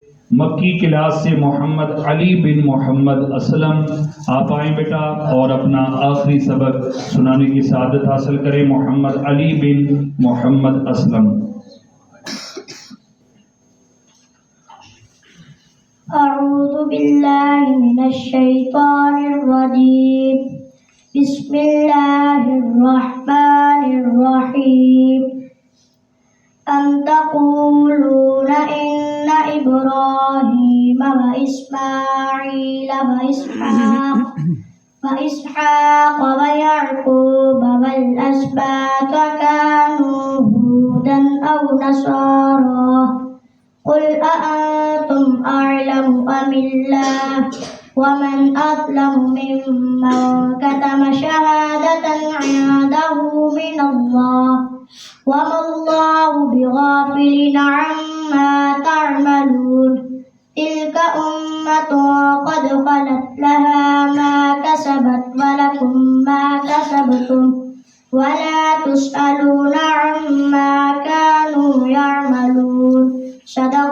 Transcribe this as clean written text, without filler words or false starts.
मक्की क्लास से मोहम्मद अली बिन मोहम्मद असलम आप आए बेटा और अपना आखिरी सबक सुनाने की सआदत हासिल करें। मोहम्मद अली बिन मोहम्मद असलम। अऊज़ु बिल्लाहि मिनश शैतानिर रजीम। बिस्मिल्लाहिर रहमानिर रहीम। अम तक़ूलूना इन्ना इब्राहीम व इस्माईल व इसहाक़ व याक़ूब वल अस्बात कानू हूदन अव नसारा। क़ुल अअंतुम अअलमु अमिल्लाह वमन अज़लमु मिम्मन कतम शहादतन इंदहु मिनल्लाह वमल्लाहु बिगाफिलिन अम्मा तअमलून। तिल्क उम्मतुन क़द ख़लत लहा मा कसबत वलकुम मा कसबतुम वला तुस्अलूना अम्मा कानू यअमलून। सदक़